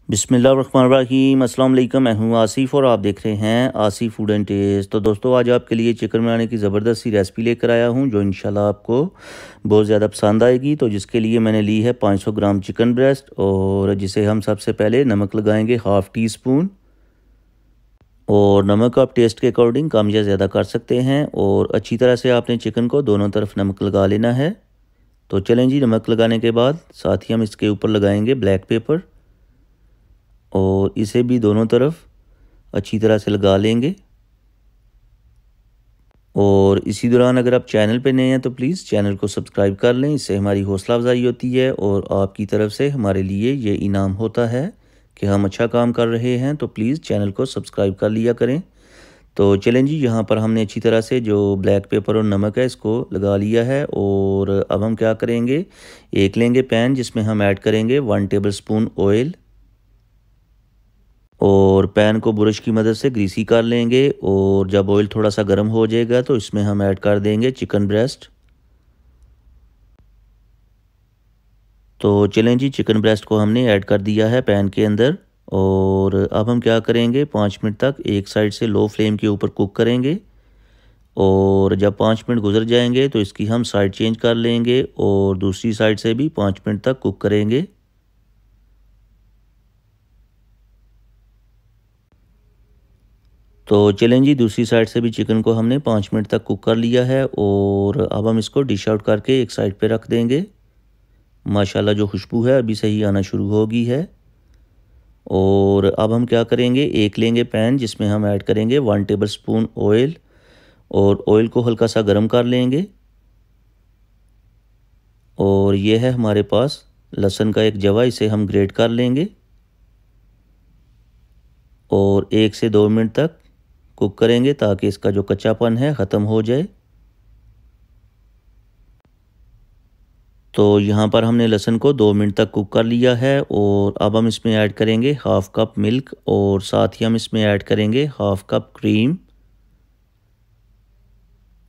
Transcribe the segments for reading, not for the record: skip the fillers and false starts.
बिस्मिल्लाहिर्रहमानिर्रहीम अस्सलाम वालेकुम। मैं हूं आसिफ और आप देख रहे हैं आसिफ फूड एंड टेस्ट। तो दोस्तों आज आपके लिए चिकन बनाने की ज़बरदस्त सी रेसिपी लेकर आया हूं जो इंशाल्लाह आपको बहुत ज़्यादा पसंद आएगी। तो जिसके लिए मैंने ली है 500 ग्राम चिकन ब्रेस्ट और जिसे हम सबसे पहले नमक लगाएंगे हाफ़ टी स्पून। और नमक आप टेस्ट के अकॉर्डिंग कम या ज़्यादा कर सकते हैं। और अच्छी तरह से आपने चिकन को दोनों तरफ नमक लगा लेना है। तो चलें जी, नमक लगाने के बाद साथ ही हम इसके ऊपर लगाएंगे ब्लैक पेपर और इसे भी दोनों तरफ अच्छी तरह से लगा लेंगे। और इसी दौरान अगर आप चैनल पे नए हैं तो प्लीज़ चैनल को सब्सक्राइब कर लें, इससे हमारी हौसला अफजाई होती है और आपकी तरफ से हमारे लिए ये इनाम होता है कि हम अच्छा काम कर रहे हैं। तो प्लीज़ चैनल को सब्सक्राइब कर लिया करें। तो चलें जी, यहाँ पर हमने अच्छी तरह से जो ब्लैक पेपर और नमक है इसको लगा लिया है। और अब हम क्या करेंगे, एक लेंगे पैन जिसमें हम ऐड करेंगे 1 टेबल स्पून ऑयल और पैन को ब्रश की मदद से ग्रीसी कर लेंगे। और जब ऑयल थोड़ा सा गर्म हो जाएगा तो इसमें हम ऐड कर देंगे चिकन ब्रेस्ट। तो चलें जी, चिकन ब्रेस्ट को हमने ऐड कर दिया है पैन के अंदर। और अब हम क्या करेंगे, 5 मिनट तक एक साइड से लो फ्लेम के ऊपर कुक करेंगे। और जब 5 मिनट गुजर जाएंगे तो इसकी हम साइड चेंज कर लेंगे और दूसरी साइड से भी 5 मिनट तक कुक करेंगे। तो चलें जी, दूसरी साइड से भी चिकन को हमने 5 मिनट तक कुक कर लिया है। और अब हम इसको डिश आउट करके एक साइड पे रख देंगे। माशाल्लाह जो खुशबू है अभी से ही आना शुरू हो गई है। और अब हम क्या करेंगे, एक लेंगे पैन जिसमें हम ऐड करेंगे 1 टेबल स्पून ऑयल और ऑयल को हल्का सा गर्म कर लेंगे। और ये है हमारे पास लहसुन का एक जवा, इसे हम ग्रेट कर लेंगे और 1 से 2 मिनट तक कुक करेंगे ताकि इसका जो कच्चापन है ख़त्म हो जाए। तो यहाँ पर हमने लहसुन को 2 मिनट तक कुक कर लिया है। और अब हम इसमें ऐड करेंगे हाफ़ कप मिल्क और साथ ही हम इसमें ऐड करेंगे हाफ़ कप क्रीम।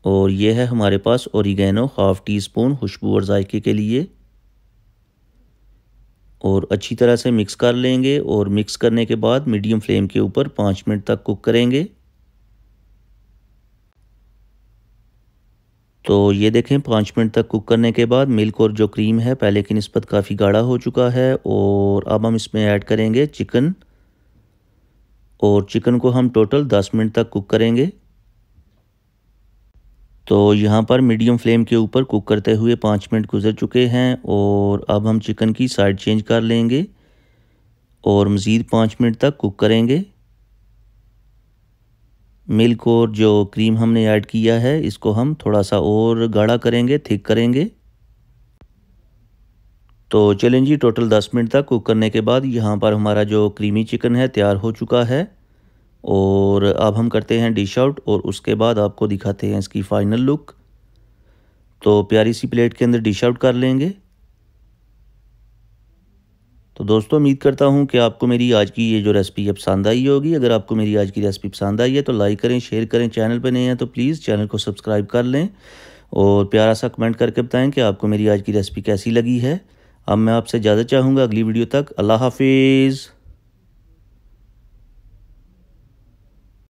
और ये है हमारे पास ओरिगेनो हाफ़ टी स्पून खुशबू और जायके के लिए। और अच्छी तरह से मिक्स कर लेंगे और मिक्स करने के बाद मीडियम फ्लेम के ऊपर 5 मिनट तक कुक करेंगे। तो ये देखें, 5 मिनट तक कुक करने के बाद मिल्क और जो क्रीम है पहले की निस्बत काफ़ी गाढ़ा हो चुका है। और अब हम इसमें ऐड करेंगे चिकन और चिकन को हम टोटल 10 मिनट तक कुक करेंगे। तो यहाँ पर मीडियम फ्लेम के ऊपर कुक करते हुए 5 मिनट गुजर चुके हैं। और अब हम चिकन की साइड चेंज कर लेंगे और मज़ीद 5 मिनट तक कुक करेंगे। मिल्क और जो क्रीम हमने ऐड किया है इसको हम थोड़ा सा और गाढ़ा करेंगे, थिक करेंगे। तो चलें जी, टोटल 10 मिनट तक कुक करने के बाद यहाँ पर हमारा जो क्रीमी चिकन है तैयार हो चुका है। और अब हम करते हैं डिश आउट और उसके बाद आपको दिखाते हैं इसकी फ़ाइनल लुक। तो प्यारी सी प्लेट के अंदर डिश आउट कर लेंगे। तो दोस्तों उम्मीद करता हूँ कि आपको मेरी आज की ये जो रेसिपी है पसंद आई होगी। अगर आपको मेरी आज की रेसिपी पसंद आई है तो लाइक करें, शेयर करें। चैनल पर नए हैं तो प्लीज़ चैनल को सब्सक्राइब कर लें और प्यारा सा कमेंट करके बताएं कि आपको मेरी आज की रेसिपी कैसी लगी है। अब मैं आपसे इजाज़त चाहूँगा, अगली वीडियो तक अल्लाह हाफिज़।